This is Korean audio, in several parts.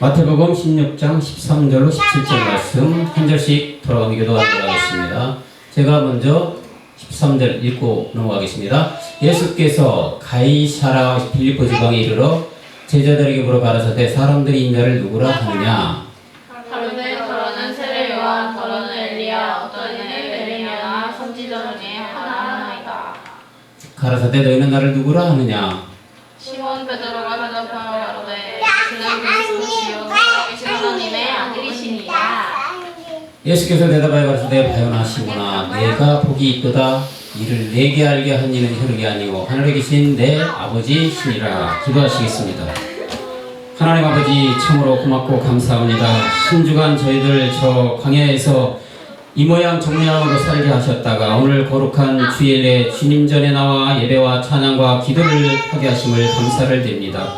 마태복음 16장 13절로 17절 말씀 한 절씩 돌아가며 기도하도록 하겠습니다. 제가 먼저 13절 읽고 넘어가겠습니다. 예수께서 가이사라 빌립보 지방에 이르러 제자들에게 물어 가라사대 사람들이 인자를 누구라 하느냐? 가로되 더러는 세례 요한 더러는 엘리야 어떤 이는 에레미야나 선지자 중에 하나이다. 가라사대 너희는 나를 누구라 하느냐? 시몬 베드로가 대답하여 가로되 그는 그리스도시요 살아계신 하나님의 아들이시니라. 예수께서 대답하여 가라사대 바요나 시몬아 내가 복이 있도다. 이를 내게 알게 한 이는 혈육이 아니오 하늘에 계신 내 아버지시니라. 기도하시겠습니다. 하나님 아버지 참으로 고맙고 감사합니다. 한 주간 저희들 저 광야에서 이 모양 저 모양으로 살게 하셨다가 오늘 거룩한 주일에 주님 전에 나와 예배와 찬양과 기도를 하게 하심을 감사를 드립니다.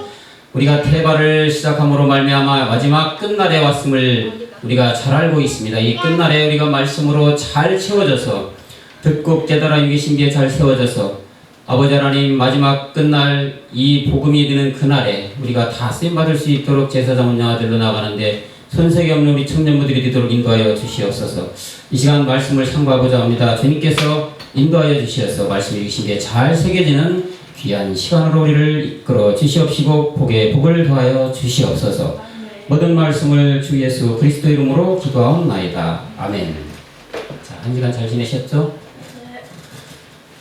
우리가 태발을 시작함으로 말미암아 마지막 끝날에 왔음을 우리가 잘 알고 있습니다. 이 끝날에 우리가 말씀으로 잘 채워져서 듣고 깨달아 유기신비에 잘 세워져서 아버지 하나님 마지막 끝날 이 복음이 되는 그날에 우리가 다 쓰임받을 수 있도록 제사장 운영아들로 나가는데 손색이 없는 우리 청년부들이 되도록 인도하여 주시옵소서. 이 시간 말씀을 상고하고자 합니다. 주님께서 인도하여 주시어서 말씀이 유기신비에 잘 새겨지는 귀한 시간으로 우리를 이끌어 주시옵시고 복에 복을 더하여 주시옵소서. 모든 말씀을 주 예수 그리스도 이름으로 기도하옵나이다. 아멘. 자, 한 시간 잘 지내셨죠?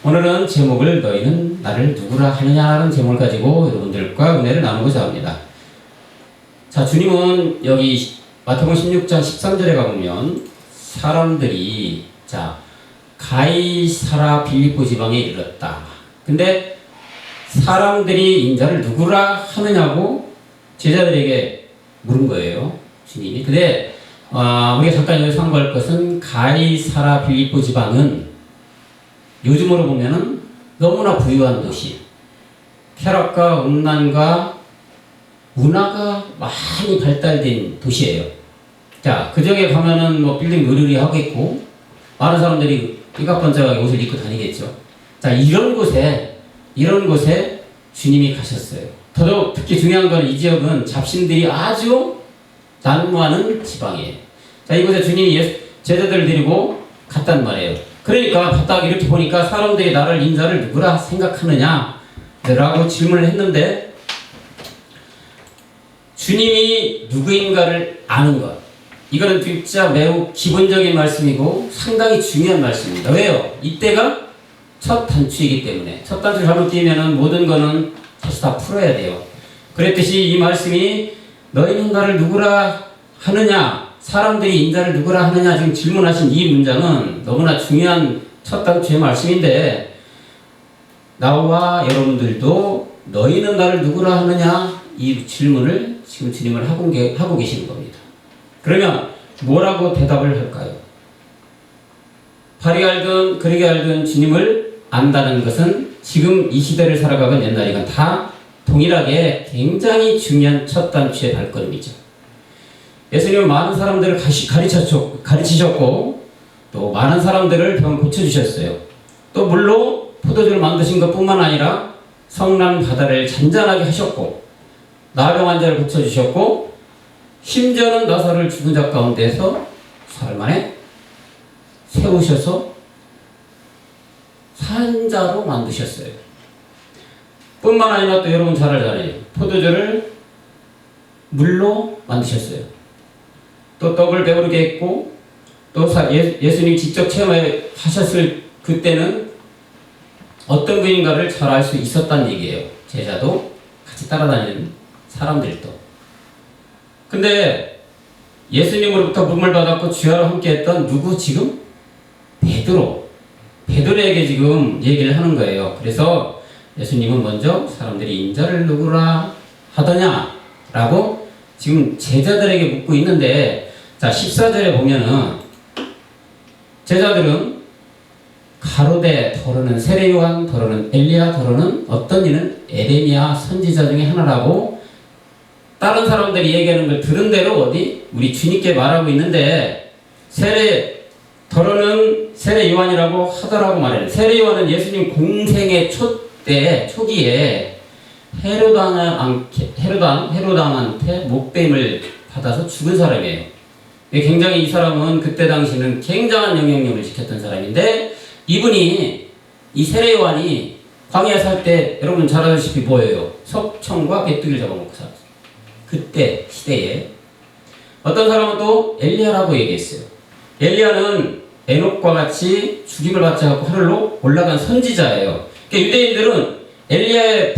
오늘은 제목을 너희는 나를 누구라 하느냐라는 제목을 가지고 여러분들과 은혜를 나누고자 합니다. 자, 주님은 여기 마태복음 16장 13절에 가보면 사람들이 가이사라 빌립보 지방에 이르렀다. 근데 사람들이 인자를 누구라 하느냐고 제자들에게 물은 거예요. 주님이. 근데 우리가 잠깐 여기서 상고할 것은 가이사라 빌립보 지방은 요즘으로 보면은 너무나 부유한 도시, 쾌락과 음란과 문화가 많이 발달된 도시예요. 자, 그 지역에 가면은 뭐 빌딩 느리리 하고 있고 많은 사람들이 삐까뻔쩍하게 옷을 입고 다니겠죠. 자, 이런 곳에 주님이 가셨어요. 더더욱 특히 중요한 건 이 지역은 잡신들이 아주 난무하는 지방이에요. 자, 이곳에 주님이 제자들을 데리고 갔단 말이에요. 그러니까 바닥 이렇게 보니까 사람들이 나를 인자를 누구라 생각하느냐 라고 질문을 했는데 주님이 누구인가를 아는 것, 이거는 진짜 매우 기본적인 말씀이고 상당히 중요한 말씀입니다. 왜요? 이때가 첫 단추이기 때문에 첫 단추를 잘못 띄면은 모든 거는 다시 다 풀어야 돼요. 그랬듯이 이 말씀이 너희는 나를 누구라 하느냐, 사람들이 인자를 누구라 하느냐 지금 질문하신 이 문장은 너무나 중요한 첫 단추의 말씀인데 나와 여러분들도 너희는 나를 누구라 하느냐 이 질문을 지금 주님을 하고 계시는 겁니다. 그러면 뭐라고 대답을 할까요? 바리 알든 그리게 알든 주님을 안다는 것은 지금 이 시대를 살아가건 옛날이건 다 동일하게 굉장히 중요한 첫 단추의 발걸음이죠. 예수님은 많은 사람들을 가르치셨고 또 많은 사람들을 병 고쳐주셨어요. 또 물로 포도주를 만드신 것뿐만 아니라 성난 바다를 잔잔하게 하셨고 나병 환자를 고쳐주셨고 심지어는 나사로를 죽은 자 가운데서 사흘 만에 세우셔서 산자로 만드셨어요. 뿐만 아니라 또 여러분 잘 알잖아요. 포도주를 물로 만드셨어요. 또 떡을 배부르게 했고 또 예수님이 직접 체험하셨을 그때는 어떤 분인가를 잘 알 수 있었다는 얘기예요. 제자도 같이 따라다니는 사람들도. 근데 예수님으로부터 물을 받았고 주야로 함께 했던 누구 지금? 베드로에게 지금 얘기를 하는 거예요. 그래서 예수님은 먼저 사람들이 인자를 누구라 하더냐 라고 지금 제자들에게 묻고 있는데 자, 14절에 보면은 제자들은 가로되 더러는 세례 요한 더러는 엘리야 더러는 어떤 이는 에레미야 선지자 중에 하나라고 다른 사람들이 얘기하는 걸 들은 대로 어디 우리 주님께 말하고 있는데 더러는 세례 요한이라고 하더라고 말해요. 세례 요한은 예수님 공생의 초기에 헤로당한테 목뱀을 받아서 죽은 사람이에요. 굉장히 이 사람은 그때 당시는 굉장한 영향력을 지켰던 사람인데, 이분이 이 세례 요한이 광야에 살 때 여러분 잘 아시다시피 뭐예요? 석청과 메뚜기를 잡아먹고 살았어요. 그때 시대에 어떤 사람은 또 엘리야라고 얘기했어요. 엘리야는 에녹과 같이 죽임을 받지 않고 하늘로 올라간 선지자예요. 그러니까 유대인들은 엘리야의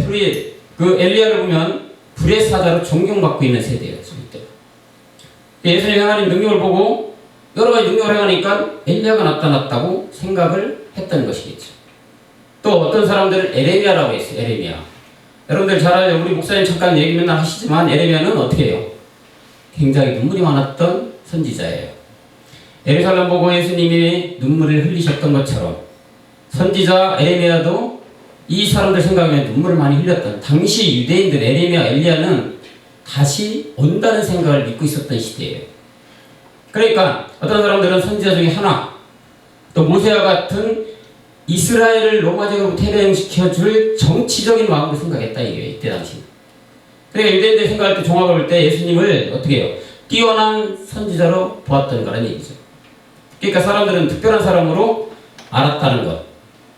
엘리야를 보면 불의 사자로 존경받고 있는 세대예요. 예수님이 행하는 능력을 보고 여러 가지 능력을 행하니까 엘리야가 나타났다고 생각을 했던 것이겠죠. 또 어떤 사람들은 에레미야라고 했어요. 에레미야. 여러분들 잘 알죠? 우리 목사님 잠깐 얘기 맨날 하시지만 에레미야는 어떻게 해요? 굉장히 눈물이 많았던 선지자예요. 예루살렘 보고 예수님이 눈물을 흘리셨던 것처럼 선지자 에레미야도 이 사람들 생각에 눈물을 많이 흘렸던, 당시 유대인들 에레미야, 엘리야는 다시 온다는 생각을 믿고 있었던 시대예요. 그러니까 어떤 사람들은 선지자 중에 하나, 또 모세와 같은 이스라엘을 로마 제국으로 퇴행시켜줄 정치적인 마음으로 생각했다 이게 이때 당시. 그러니까 유대인들이 생각할 때, 종합을 볼 때 예수님을 어떻게 해요? 뛰어난 선지자로 보았던 거라는 얘기죠. 그러니까 사람들은 특별한 사람으로 알았다는 것.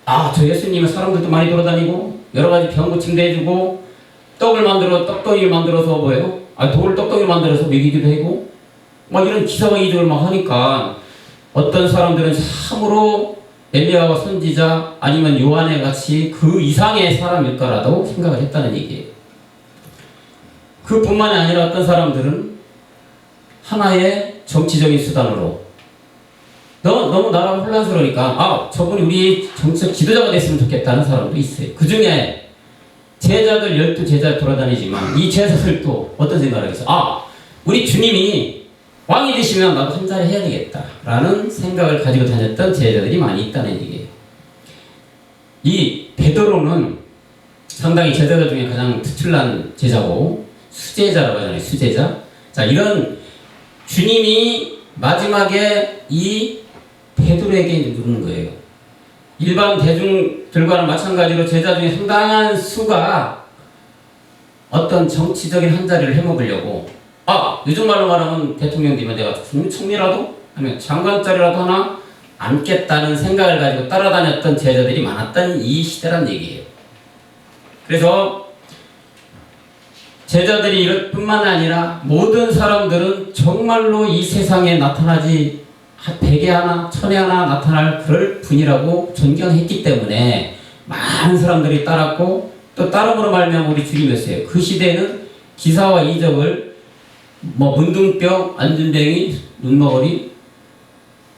아, 저 예수님은 사람들도 많이 돌아다니고 여러 가지 병 고침도 해주고 떡덩이를 만들어서 뭐예요? 돌 떡덩이를 만들어서 먹이기도 하고 막 이런 기사와 이적을 막 하니까 어떤 사람들은 참으로 엘리야와 선지자 아니면 요한의 같이 그 이상의 사람일 거라고 생각을 했다는 얘기예요. 그뿐만이 아니라 어떤 사람들은 하나의 정치적인 수단으로 너무 나라가 혼란스러우니까 저분이 우리 정치적 지도자가 됐으면 좋겠다는 사람도 있어요. 그 중에 제자들 12제자 돌아다니지만 이 제자들도 어떤 생각을 하겠어? 우리 주님이 왕이 되시면 나도 한 자리 해야 되겠다 라는 생각을 가지고 다녔던 제자들이 많이 있다는 얘기예요. 이 베드로는 상당히 제자들 중에 가장 특출난 제자고 수제자라고 하잖아요. 수제자. 자, 이런 주님이 마지막에 이 베드로에게 누르는 거예요. 일반 대중들과는 마찬가지로 제자 중에 상당한 수가 어떤 정치적인 한 자리를 해먹으려고 요즘 말로 말하면 대통령 되면 내가 총리라도 아니면 장관 자리라도 하나 앉겠다는 생각을 가지고 따라다녔던 제자들이 많았던 이 시대란 얘기예요. 그래서 제자들이 이럴 뿐만 아니라 모든 사람들은 정말로 이 세상에 나타나지 100에 하나, 1000에 하나 나타날 그럴 분이라고 존경했기 때문에 많은 사람들이 따랐고 또 따름으로 말미암아 우리 주님이었어요. 그 시대에는 기사와 이적을 문둥병, 안진뱅이, 눈머거리,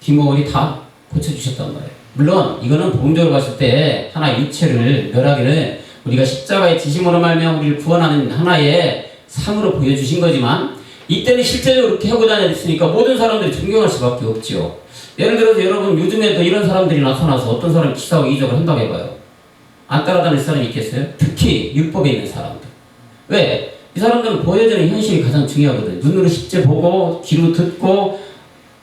귀머거리 다 고쳐주셨단 말이에요. 물론 이거는 복음적으로 봤을 때 하나의 육체를 멸하기를 우리가 십자가의 지심으로 말미암아 우리를 구원하는 하나의 상으로 보여주신 거지만 이때는 실제적으로 그렇게 하고 다녔으니까 모든 사람들이 존경할 수밖에 없죠. 예를 들어서 여러분 요즘에도 이런 사람들이 나타나서 어떤 사람이 기사와 이적을 한다고 해봐요. 안 따라다닐 사람이 있겠어요? 특히 율법에 있는 사람들. 왜? 이 사람들은 보여지는 현실이 가장 중요하거든. 눈으로 실제 보고 귀로 듣고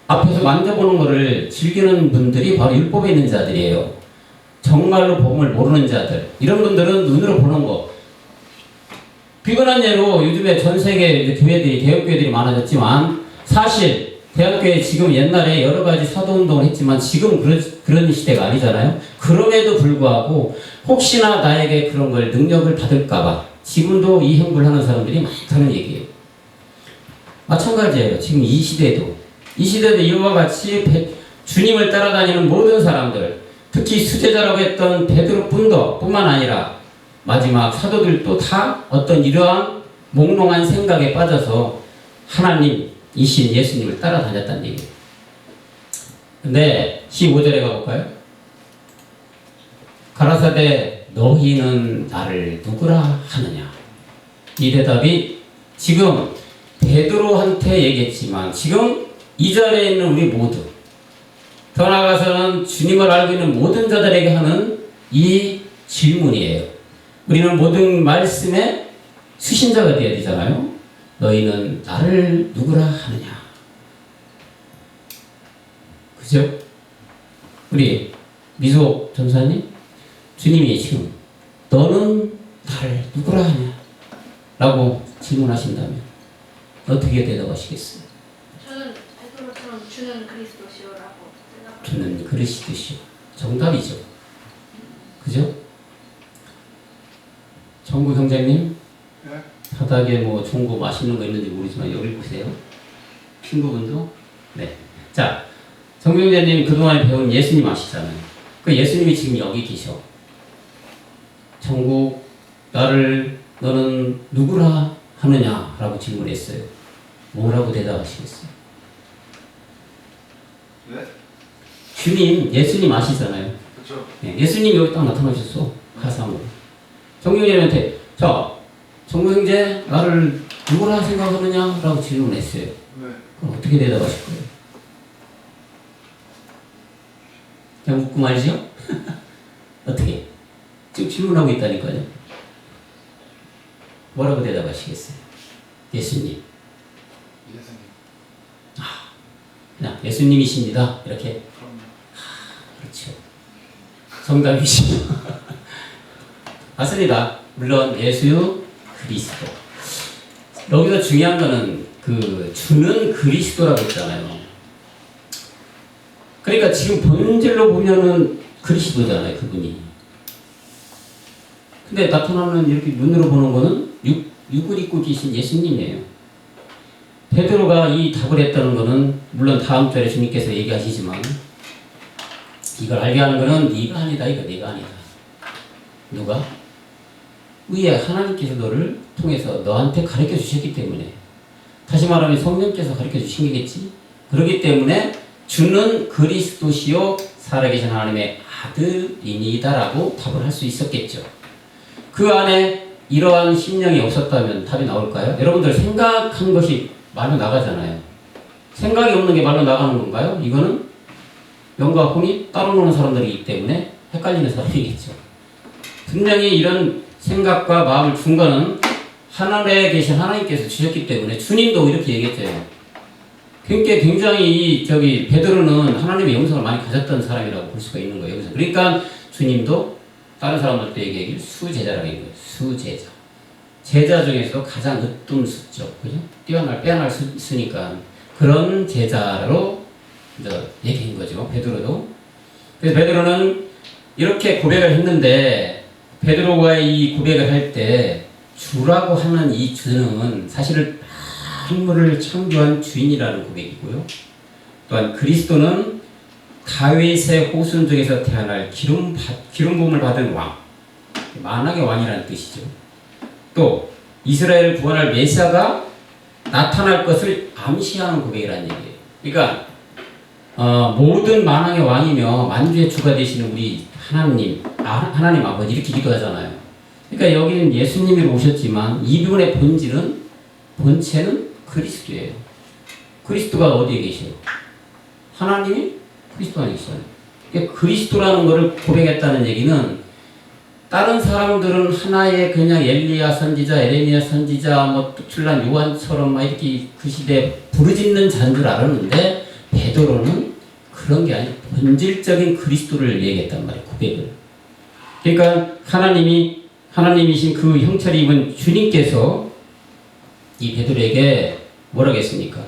앞에서 만져보는 것을 즐기는 분들이 바로 율법에 있는 자들이에요. 정말로 복음을 모르는 자들. 이런 분들은 눈으로 보는 거. 비근한 예로 요즘에 전 세계 교회들이, 대형교회들이 많아졌지만 사실 대형교회 지금 옛날에 여러 가지 사도운동을 했지만 지금 그런 시대가 아니잖아요. 그럼에도 불구하고 혹시나 나에게 그런 걸 능력을 받을까봐 지금도 이 행보를 하는 사람들이 많다는 얘기예요. 마찬가지예요. 지금 이 시대도 이와 같이 주님을 따라다니는 모든 사람들, 특히 수제자라고 했던 베드로뿐만 아니라 마지막 사도들도 다 어떤 이러한 몽롱한 생각에 빠져서 하나님이신 예수님을 따라다녔다는 얘기예요. 근데 15절에 가볼까요? 가라사대 너희는 나를 누구라 하느냐? 이 대답이 지금 베드로한테 얘기했지만 지금 이 자리에 있는 우리 모두, 더 나아가서는 주님을 알고 있는 모든 자들에게 하는 이 질문이에요. 우리는 모든 말씀에 수신자가 되어야 되잖아요. 너희는 나를 누구라 하느냐? 그죠? 우리 미소 전사님, 주님이 지금 너는 나를 누구라 하냐? 라고 질문하신다면 어떻게 대답하시겠어요? 저는 베드로처럼 주는 그리스도시오라고 대답합니다. 주는 그리스도시요. 정답이죠. 그죠? 정구 형제님, 네? 바닥에 뭐 좋은 거 맛있는 거 있는지 모르지만 여기 보세요. 친구분도. 네. 자, 정구 형제님 그동안에 배운 예수님 아시잖아요. 그 예수님이 지금 여기 계셔. 정국, 너는 누구라 하느냐? 라고 질문했어요. 뭐라고 대답하시겠어요? 네? 주님, 예수님 아시잖아요. 그쵸. 네, 예수님 여기 딱 나타나셨어. 가상으로. 정경재한테, 자, 정구 형제, 나를 누구라 생각하느냐? 라고 질문했어요. 네. 그럼 어떻게 대답하실 거예요? 그냥 웃고 말이죠? 어떻게? 지금 질문하고 있다니까요. 뭐라고 대답하시겠어요? 예수님. 예수님. 그냥 예수님이십니다. 이렇게. 그럼요. 그렇죠. 정답이시죠. 맞습니다. 물론 예수 그리스도. 여기서 중요한 거는 그 주는 그리스도라고 했잖아요. 그러니까 지금 본질로 보면은 그리스도잖아요, 그분이. 근데 나타나는 이렇게 눈으로 보는 거는 육을 입고 계신 예수님이에요. 베드로가 이 답을 했다는 거는 물론 다음 절에 주님께서 얘기하시지만 이걸 알게 하는 거는 네가 아니다, 이거 내가 아니다. 누가? 위에 하나님께서 너를 통해서 너한테 가르쳐 주셨기 때문에, 다시 말하면 성령께서 가르쳐 주신 게겠지. 그렇기 때문에 주는 그리스도시요 살아계신 하나님의 아들이니다라고 답을 할 수 있었겠죠. 그 안에 이러한 심령이 없었다면 답이 나올까요? 여러분들 생각한 것이 말로 나가잖아요. 생각이 없는 게 말로 나가는 건가요? 이거는 영과 혼이 따로 노는 사람들이기 때문에 헷갈리는 사람이겠죠. 분명히 이런 생각과 마음을 준 거는 하늘에 계신 하나님께서 주셨기 때문에, 주님도 이렇게 얘기했죠. 그러니까 굉장히 베드로는 하나님의 영성을 많이 가졌던 사람이라고 볼 수가 있는 거예요. 그러니까 주님도 다른 사람들도 얘기하길 수제자라고 얘기해요. 수제자. 제자 중에서 가장 으뜸수죠. 그죠? 빼어날 수 있으니까 그런 제자로 이제 얘기한 거죠. 베드로도. 그래서 베드로는 이렇게 고백을 했는데, 베드로가 이 고백을 할 때 주라고 하는 이 주는 사실은 만물을 창조한 주인이라는 고백이고요. 또한 그리스도는 다윗의 후손 중에서 태어날 기름 부음을 받은 왕, 만왕의 왕이라는 뜻이죠. 또 이스라엘을 구원할 메시아가 나타날 것을 암시하는 고백이라는 얘기예요. 그러니까 모든 만왕의 왕이며 만주의 주가 되시는 우리 하나님 아버지 이렇게 기도하잖아요. 그러니까 여기는 예수님이 오셨지만 이분의 본체는 그리스도예요. 그리스도가 어디에 계세요? 하나님이 그리스도 안에 있어요. 그러니까 그리스도라는 것을 고백했다는 얘기는, 다른 사람들은 하나의 그냥 엘리야 선지자, 에레미야 선지자, 뭐 뚝출난 요한처럼 막 이렇게 그 시대에 부르짖는 자인 줄 알았는데, 베드로는 그런 게 아니라 본질적인 그리스도를 얘기했단 말이에요. 고백을. 그러니까 하나님이신 그 형체를 입은 주님께서 이 베드로에게 뭐라고 했습니까?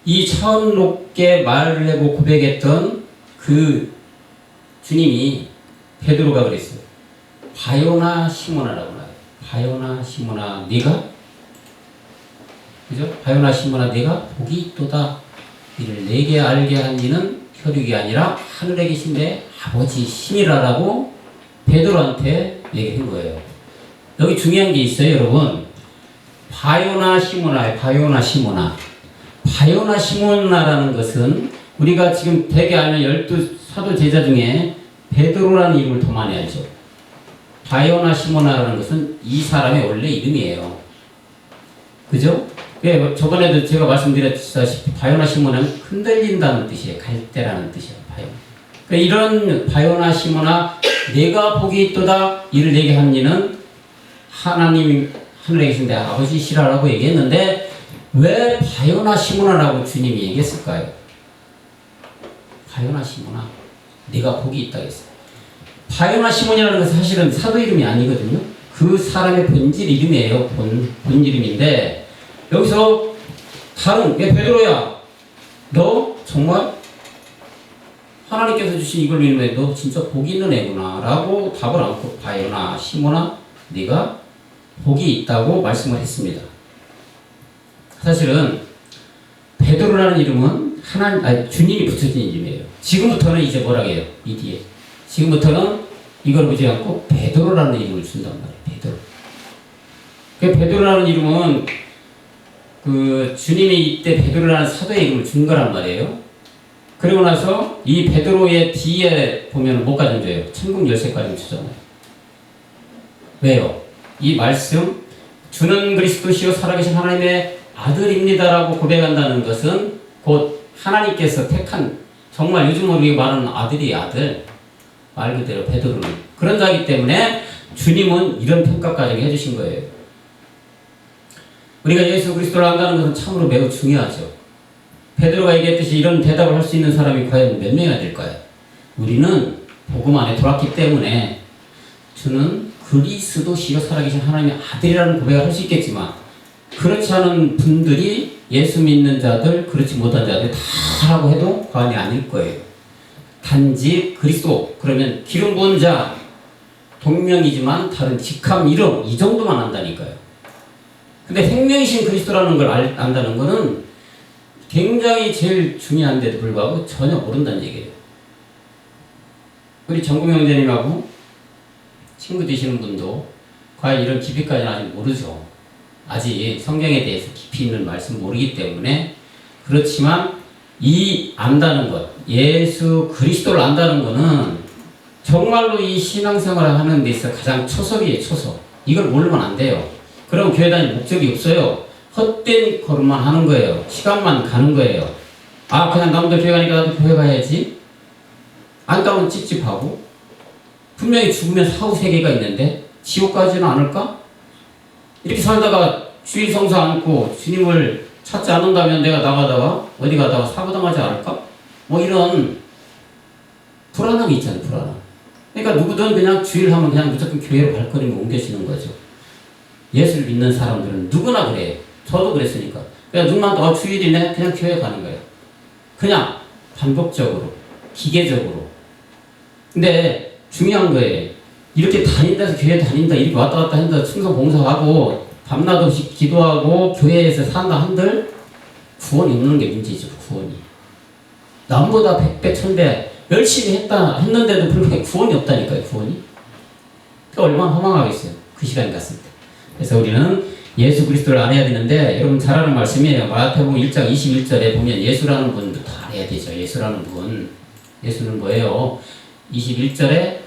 이 차원 높게 말을 하고 고백했던 그 주님이 베드로가 그랬어요. 바요나 시모나라고 나와요. 바요나 시모나, 네가, 그죠? 바요나 시모나, 네가 복이 있도다. 이를 내게 알게 한 이는 혈육이 아니라 하늘에 계신 내 아버지 신이라라고 베드로한테 얘기한 거예요. 여기 중요한 게 있어요, 여러분. 바요나 시모나예요. 바요나 시모나. 바요나 시모나라는 것은 우리가 지금 대개 알면 12사도 제자 중에 베드로라는 이름을 더 많이 알죠. 바요나 시모나라는 것은 이 사람의 원래 이름이에요. 그죠? 저번에도 제가 말씀드렸다시피 바요나 시모나는 흔들린다는 뜻이에요. 갈대라는 뜻이에요. 바요나. 그러니까 이런 바요나 시모나, 내가 복이 있도다 이를 내게 한 이는 하나님 하늘에 계신 내 아버지시라고 얘기했는데, 왜 바요나 시모나라고 주님이 얘기했을까요? 바요나 시모나, 네가 복이 있다 했어요. 바요나 시몬이라는 것은 사실은 사도 이름이 아니거든요. 그 사람의 본질 이름이에요. 본 이름인데 여기서 다른 야 베드로야 너 정말 하나님께서 주신 이걸로 인해 너 진짜 복이 있는 애구나 라고 답을 않고 바요나 시몬아 네가 복이 있다고 말씀을 했습니다. 사실은 베드로라는 이름은 주님이 붙여진 이름이에요. 지금부터는 이제 뭐라고 해요? 이 뒤에 지금부터는 이걸 보지 않고 베드로라는 이름을 준단 말이에요. 베드로. 그 베드로라는 이름은 그 주님이 이때 베드로라는 사도의 이름을 준 거란 말이에요. 그리고 나서 이 베드로의 뒤에 보면 뭐까지 줘요? 천국 열쇠까지 주잖아요. 왜요? 이 말씀 주는 그리스도시요 살아계신 하나님의 아들입니다라고 고백한다는 것은 곧 하나님께서 택한 정말 요즘 우리가 말하는 아들이 아들 말 그대로 베드로는 그런 자이기 때문에 주님은 이런 평가까지 해주신 거예요. 우리가 예수 그리스도를 안다는 것은 참으로 매우 중요하죠. 베드로가 얘기했듯이 이런 대답을 할 수 있는 사람이 과연 몇 명이나 될까요? 우리는 복음 안에 돌았기 때문에 주는 그리스도시요 살아계신 하나님의 아들이라는 고백을 할 수 있겠지만 그렇지 않은 분들이 예수 믿는 자들 그렇지 못한 자들 다 하라고 해도 과언이 아닐 거예요. 단지 그리스도 그러면 기름 부은 자 동명이지만 다른 직함 이름 이 정도만 안다니까요. 근데 생명이신 그리스도라는 걸 안다는 거는 굉장히 제일 중요한데도 불구하고 전혀 모른다는 얘기예요. 우리 정금 형제님하고 친구 되시는 분도 과연 이런 깊이까지는 아직 모르죠. 아직 성경에 대해서 깊이 있는 말씀 모르기 때문에 그렇지만 이 안다는 것 예수 그리스도를 안다는 것은 정말로 이 신앙생활을 하는 데 있어 가장 초석이에요. 초석. 이걸 모르면 안 돼요. 그럼 교회 다닐 목적이 없어요. 헛된 걸음만 하는 거예요. 시간만 가는 거예요. 아 그냥 남들 교회 가니까 나도 교회 가야지. 안 가면 찝찝하고 분명히 죽으면 사후 세계가 있는데 지옥 가지는 않을까? 이렇게 살다가 주일 성사 않고 주님을 찾지 않는다면 내가 나가다가 어디 가다가 사고당하지 않을까? 뭐 이런 불안함이 있잖아요. 불안함. 그러니까 누구든 그냥 주일 하면 그냥 무조건 교회로 발걸음을 옮겨지는 거죠. 예수를 믿는 사람들은 누구나 그래요. 저도 그랬으니까. 그냥 누구나 주일이네 그냥 교회 가는 거예요. 그냥 반복적으로 기계적으로. 근데 중요한 거예요. 이렇게 다닌다서 교회 다닌다 이렇게 왔다 갔다 한다 충성 봉사하고 밤낮 없이 기도하고 교회에서 산다 한들 구원이 없는 게 문제죠. 구원이 남보다 100배 1000배 열심히 했는데도 불구하고 구원이 없다니까요. 구원이 그러니까 얼마나 허망하겠어요. 그 시간이 갔을 때. 그래서 우리는 예수 그리스도를 알아야 되는데 여러분 잘 아는 말씀이에요. 마태복음 1장 21절에 보면 예수라는 분도 다 알아야 되죠. 예수라는 분 예수는 뭐예요? 21절에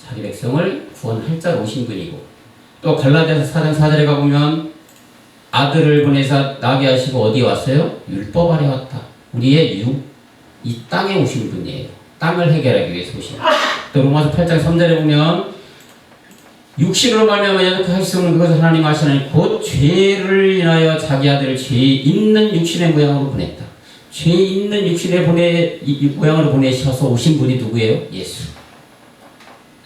자기 백성을 구원할 자로 오신 분이고 또 갈라디아서 4장 4절에 가보면 아들을 보내사 나게 하시고 어디에 왔어요? 율법 아래 왔다. 우리의 이 땅에 오신 분이에요. 땅을 해결하기 위해서 오신 분. 또 로마서 8장 3절에 보면 육신으로 말미암아 연약하게 하실 수 없는 그것을 하나님 아시나니 곧 죄를 인하여 자기 아들을 죄 있는 육신의 모양으로 보냈다. 죄 있는 육신의 모양으로 보내셔서 오신 분이 누구예요? 예수.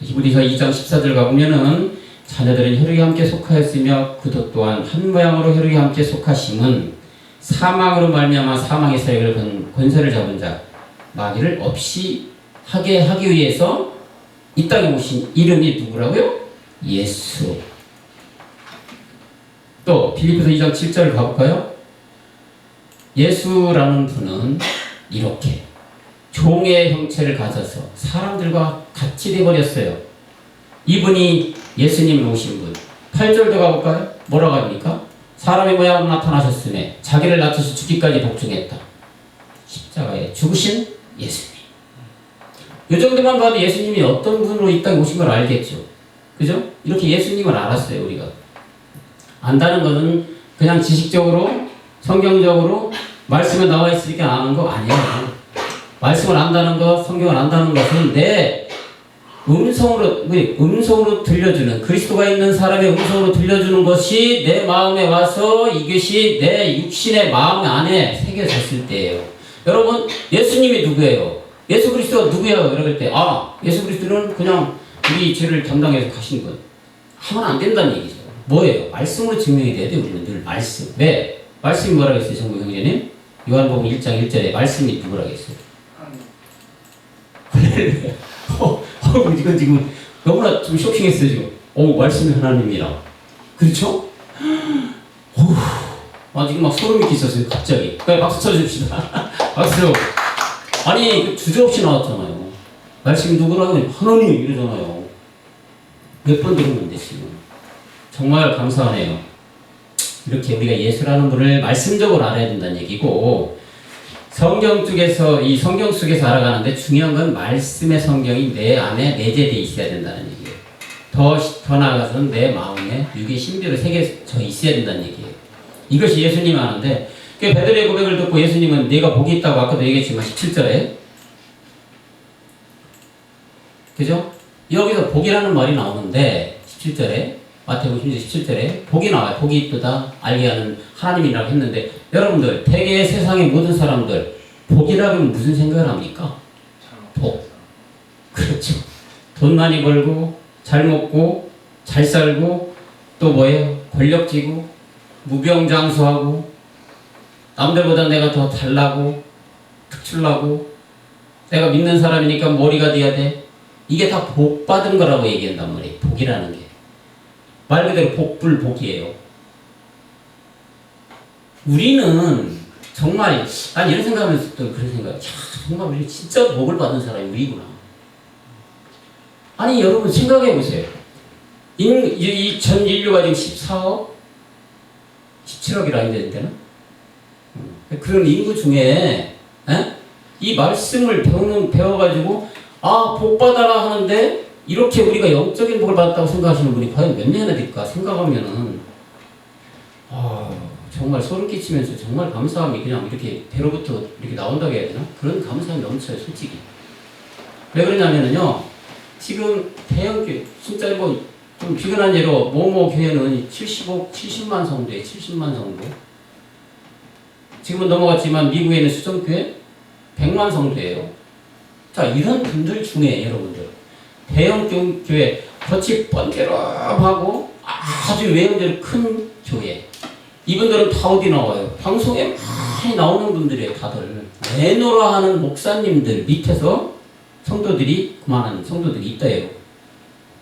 히브리서 2장 14절 가보면은 자녀들은 혈육에 함께 속하였으며 그도 또한 한 모양으로 혈육에 함께 속하심은 사망으로 말미암아 사망의 사역을 권세를 잡은 자 마귀를 없이 하게 하기 위해서 이 땅에 오신 이름이 누구라고요? 예수. 또 빌립보서 2장 7절 가볼까요? 예수라는 분은 이렇게 종의 형체를 가져서 사람들과 같이 돼버렸어요. 이분이 예수님이 오신 분. 8절도 가볼까요? 뭐라고 합니까? 사람의 모양으로 나타나셨으며 자기를 낮춰서 죽기까지 복종했다. 십자가에 죽으신 예수님. 이 정도만 봐도 예수님이 어떤 분으로 이 땅에 오신 걸 알겠죠. 그죠? 이렇게 예수님을 알았어요. 우리가 안다는 것은 그냥 지식적으로 성경적으로 말씀에 나와 있으니까 아는 거 아니에요. 말씀을 안다는 것, 성경을 안다는 것은 내 음성으로 들려주는 그리스도가 있는 사람의 음성으로 들려주는 것이 내 마음에 와서 이것이 내 육신의 마음 안에 새겨졌을 때예요. 여러분 예수님이 누구예요? 예수 그리스도가 누구예요? 이럴 때 예수 그리스도는 그냥 우리 죄를 담당해서 가신 분 하면 안 된다는 얘기죠. 뭐예요? 말씀으로 증명이 돼야 돼. 우리는 늘 말씀. 왜? 말씀이 뭐라고 했어요, 정부 형제님? 요한복음 1장 1절에 말씀이 누구라고 했어요? 이건 지금 너무나 좀 쇼킹했어요, 지금. 말씀이 하나님이라. 그렇죠? 지금 막 소름이 끼쳤어요, 갑자기. 박수 쳐줍시다. 박수. 아니, 주저없이 나왔잖아요. 말씀이 누구라고 하나님 이러잖아요. 몇 번 들었는데, 지금. 정말 감사하네요. 이렇게 우리가 예수라는 분을 말씀적으로 알아야 된다는 얘기고, 성경 속에서 알아가는데 중요한 건 말씀의 성경이 내 안에 내재되어 있어야 된다는 얘기예요. 더 나아가서는 내 마음에 육의 신비로 새겨져 있어야 된다는 얘기예요. 이것이 예수님이 하는데, 베드로의 고백을 듣고 예수님은 내가 복이 있다고 아까도 얘기했지만 17절에, 그죠? 여기서 복이라는 말이 나오는데 17절에 마태복음 17절에 복이 나와요. 복이 있도다 알게 하는 하나님이라고 했는데, 여러분들 대개 세상의 모든 사람들 복이라고 하면 무슨 생각을 합니까? 복. 그렇죠. 돈 많이 벌고 잘 먹고 잘 살고 또 뭐예요? 권력지고 무병장수하고 남들보다 내가 더 잘나고 특출나고 내가 믿는 사람이니까 머리가 돼야 돼. 이게 다 복 받은 거라고 얘기한단 말이에요. 복이라는 게. 말 그대로 복불복이에요. 우리는 정말, 난 이런 생각하면서 또 그런 생각, 정말 우리 진짜 복을 받은 사람이 우리구나. 아니, 여러분 생각해 보세요. 이 전 인류가 지금 14억? 17억이라 아닌데, 되나? 그런 인구 중에, 이 말씀을 배워가지고, 복 받아라 하는데, 이렇게 우리가 영적인 복을 받았다고 생각하시는 분이 과연 몇 명이나 될까 생각하면은, 정말 소름 끼치면서 정말 감사함이 그냥 이렇게 배로부터 이렇게 나온다고 해야 되나? 그런 감사함이 넘쳐요, 솔직히. 왜 그러냐면은요, 지금 대형교회, 진짜 좀 비근한 예로, 교회는 70만 성도예요, 70만 성도. 지금은 넘어갔지만 미국에 있는 수정교회 100만 성도예요. 자, 이런 분들 중에 여러분들, 대형 교회, 겉이 번개럽하고 아주 외형적으로 큰 교회. 이분들은 다 어디 나와요? 방송에 많이 나오는 분들이에요, 다들. 내노라 하는 목사님들 밑에서 그만한 성도들이 있다예요.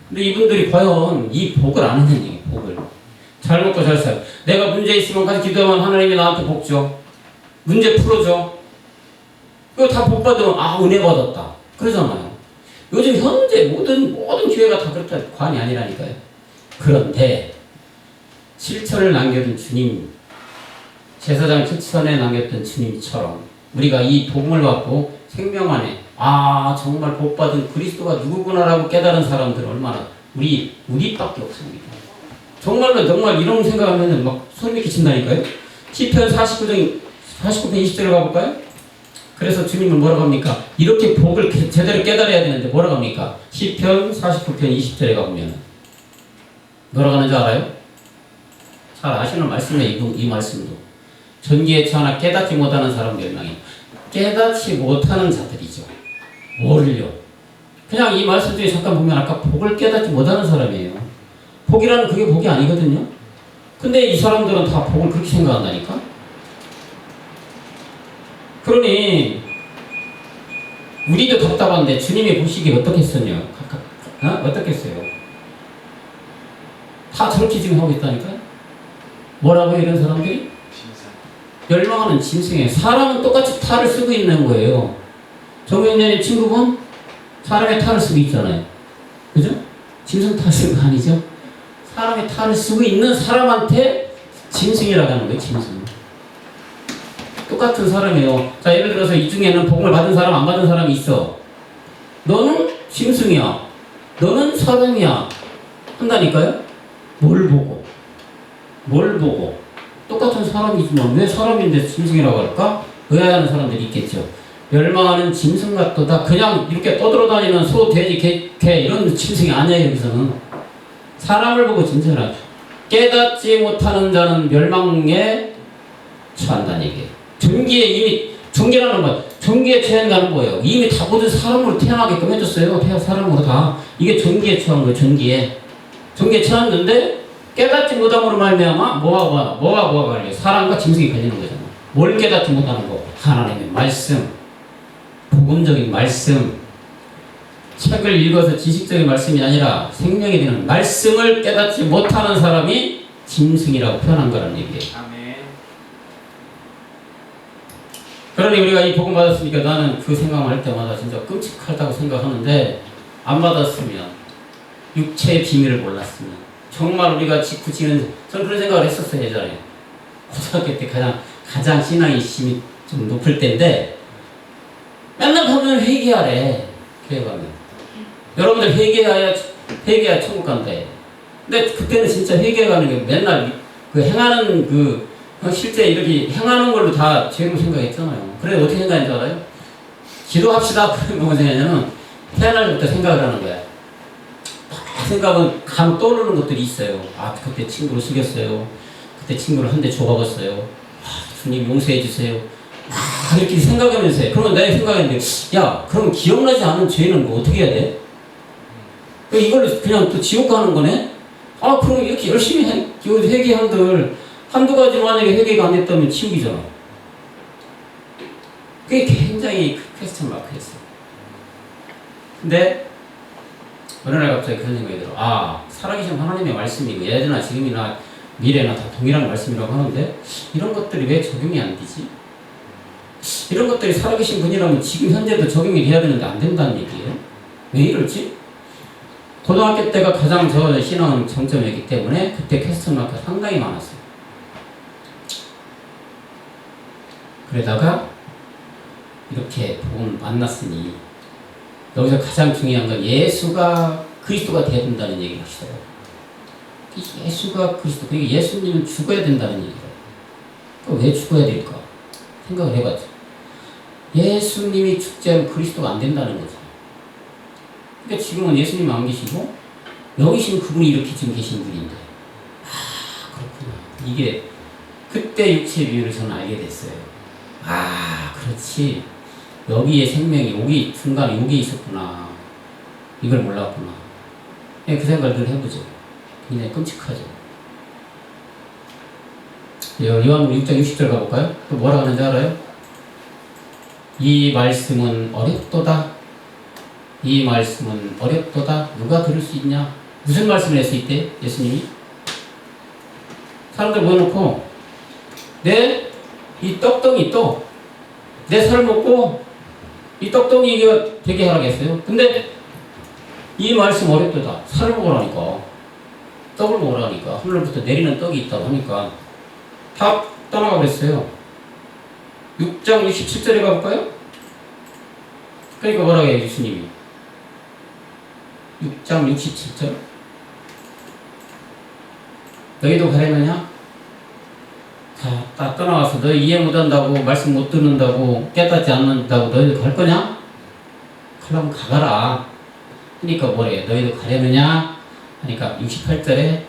근데 이분들이 과연 이 복을 안 했느냐, 복을. 잘 먹고 잘 살고. 내가 문제 있으면 가서 기도하면 하나님이 나한테 복 줘. 문제 풀어줘. 그거 다 복 받으면, 은혜 받았다. 그러잖아요. 요즘 현재 모든 교회가 다 그렇다. 관이 아니라니까요. 그런데, 실천을 남겨둔 주님, 제사장 실천에 남겼던 주님처럼 우리가 이 복을 받고 생명 안에 정말 복 받은 그리스도가 누구구나라고 깨달은 사람들은 얼마나 우리밖에 없습니다. 정말 이런 생각하면 막 소름이 끼친다니까요. 시편 49편 20절에 가볼까요? 그래서 주님은 뭐라고 합니까? 이렇게 복을 제대로 깨달아야 되는데 뭐라고 합니까? 시편 49편 20절에 가보면 뭐라고 하는지 알아요? 잘 아시는 말씀이에요. 이 말씀도. 전기에 처하나 깨닫지 못하는 사람 멸망이. 깨닫지 못하는 자들이죠. 뭐를요? 그냥 이 말씀 중에 잠깐 보면 아까 복을 깨닫지 못하는 사람이에요. 복이라는 그게 복이 아니거든요. 근데 이 사람들은 다 복을 그렇게 생각한다니까? 그러니 우리도 답답한데 주님이 보시기에 어떻겠어요? 어떻겠어요? 다 저렇게 지금 하고 있다니까요? 뭐라고 이런 사람들이? 멸망하는 짐승이에요. 사람은 똑같이 탈을 쓰고 있는 거예요. 정명년의 친구분 사람의 탈을 쓰고 있잖아요. 그죠? 짐승 탈 쓰는 거 아니죠? 사람의 탈을 쓰고 있는 사람한테 짐승이라고 하는 거예요. 짐승. 똑같은 사람이에요. 자, 예를 들어서 이 중에는 복을 받은 사람, 안 받은 사람이 있어. 너는 짐승이야. 너는 사람이야. 한다니까요? 뭘 보고? 똑같은 사람이지만 왜 사람인데 짐승이라고 할까? 의아해하는 사람들이 있겠죠. 멸망하는 짐승 같도다. 그냥 이렇게 떠돌아다니는 소, 돼지, 개 이런 짐승이 아니에요. 여기서는 사람을 보고 짐승이라. 깨닫지 못하는 자는 멸망에 처한다는 얘기예요. 전기에 이미 전기라는 말, 종기에 처한다는 거예요. 이미 다 모든 사람으로 태어나게끔 해줬어요. 사람으로 다. 이게 종기에 처한 거예요. 종기에 처했는데 깨닫지 못함으로 말미암아 뭐가 갈려? 사람과 짐승이 갈리는 거잖아. 뭘 깨닫지 못하는 거? 하나님의 말씀, 복음적인 말씀, 책을 읽어서 지식적인 말씀이 아니라 생명이 되는 말씀을 깨닫지 못하는 사람이 짐승이라고 표현한 거라는 얘기예요. 아멘. 그러니 우리가 이 복음 받았으니까 나는 그 생각을 할 때마다 진짜 끔찍하다고 생각하는데, 안 받았으면, 육체의 비밀을 몰랐으면, 정말 우리가 저는 그런 생각을 했었어요. 예전에 고등학교 때 가장 신앙이 심이 좀 높을 때인데, 맨날 가면 회개하래. 교회 가면 여러분들 회개해야 천국 간다. 근데 그때는 진짜 회개하는 게 맨날 그 행하는 실제 이렇게 행하는 걸로 다 죄로 생각했잖아요. 그래 어떻게 생각하는 줄 알아요? 기도합시다. 그러면 뭐 생각하냐면 태어날 때부터 생각을 하는 거야. 생각은 간혹 떠오르는 것들이 있어요. 아, 그때 친구를 속였어요. 그때 친구를 한 대 줘박았어요. 아, 주님 용서해 주세요. 아, 이렇게 생각하면서 해. 그러면 내가 생각했는데, 야, 그럼 기억나지 않은 죄는 뭐 어떻게 해야 돼? 이걸 그냥 또 지옥 가는 거네? 아, 그럼 이렇게 열심히 회개한들 한두 가지 만약에 회개가 안 됐다면 지옥이잖아. 그게 굉장히 퀘스천 마크였어. 근데 어느 날 갑자기 그런 생각이 들어. 아, 살아계신 하나님의 말씀이고 예전이나 지금이나 미래나 다 동일한 말씀이라고 하는데 이런 것들이 왜 적용이 안 되지? 이런 것들이 살아계신 분이라면 지금 현재도 적용이 돼야 되는데 안 된다는 얘기예요. 왜 이럴지? 고등학교 때가 가장 저 신앙 정점이었기 때문에 그때 퀘스천 마크가 상당히 많았어요. 그러다가 이렇게 복음 만났으니 여기서 가장 중요한 건 예수가 그리스도가 되어야 된다는 얘기를 하시더라고요. 예수가 그리스도, 그러니까 예수님은 죽어야 된다는 얘기예요. 왜 죽어야 될까? 생각을 해봤죠. 예수님이 죽지 않으면 그리스도가 안 된다는 거죠. 그러니까 지금은 예수님 안 계시고 여기 계신 그분이 이렇게 지금 계신 분인데, 아, 그렇구나. 이게 그때 육체의 비유를 저는 알게 됐어요. 아, 그렇지. 여기에 생명이 여기 중간에 여기 있었구나. 이걸 몰랐구나. 그 생각을 늘 해보죠. 굉장히 끔찍하죠. 요한복음 6장 60절 가볼까요? 또 뭐라고 하는지 알아요? 이 말씀은 어렵도다. 이 말씀은 어렵도다. 누가 들을 수 있냐? 무슨 말씀을 했을 때 예수님이? 사람들 모여놓고 이 떡덩이 내 살 먹고 이 떡덩이가 되게 하라겠어요. 근데 이 말씀 어렵도다. 살을 먹으라니까, 떡을 먹으라니까, 하늘로부터 내리는 떡이 있다고 하니까 다 떠나가 그랬어요. 6장 67절에 가볼까요? 그러니까 뭐라고 해요, 예수님이? 6장 67절. 너희도 가려느냐? 다 떠나가서 너희 이해 못한다고, 말씀 못 듣는다고, 깨닫지 않는다고 너희도 갈 거냐? 그럼 가가라. 그러니까 뭐래요? 너희도 가려느냐? 하니까 68절에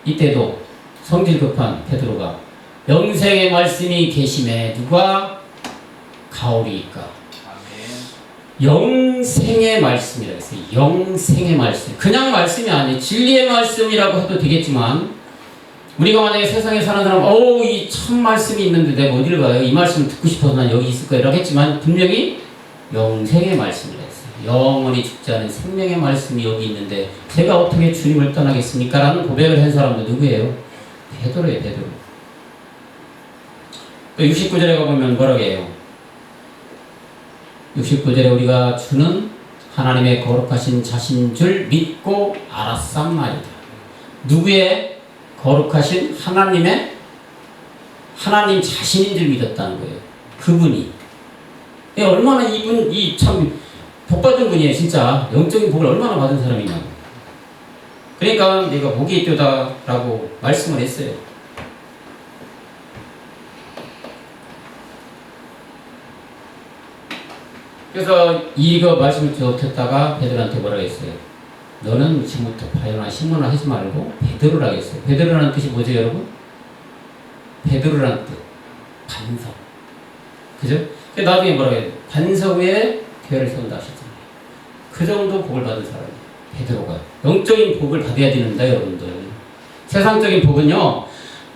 이때도 성질 급한 베드로가 영생의 말씀이 계심에 누가 가오리이까? 영생의 말씀이라고 했어요. 영생의 말씀. 그냥 말씀이 아니에요. 진리의 말씀이라고 해도 되겠지만, 우리가 만약에 세상에 사는 사람, 이 참 말씀이 있는데 내가 어디를 가요? 이 말씀 듣고 싶어서 난 여기 있을 거야. 라고 했지만, 분명히 영생의 말씀이라 했어요. 영원히 죽지 않은 생명의 말씀이 여기 있는데, 제가 어떻게 주님을 떠나겠습니까? 라는 고백을 한 사람도 누구예요? 베드로예요, 베드로. 또 69절에 가보면 뭐라고 해요? 69절에 우리가 주는 하나님의 거룩하신 자신 줄 믿고 알았삼나이다. 누구의 거룩하신 하나님 자신인 줄 믿었다는 거예요. 그분이. 얼마나 이 참 복받은 분이에요. 진짜 영적인 복을 얼마나 받은 사람이냐. 그러니까 내가 복이 있도다 라고 말씀을 했어요. 그래서 이거 말씀을 듣다가 베드로한테 뭐라고 했어요? 너는 지금부터 바요나 신문을 하지 말고 베드로라고 했어요. 베드로라는 뜻이 뭐죠, 여러분? 베드로라는 뜻. 반석. 그죠? 나중에 뭐라고 해요? 반석 위에 교회를 세운다 하셨잖아요. 그 정도 복을 받은 사람이에요. 베드로가. 영적인 복을 받아야 되는데 여러분들. 세상적인 복은요.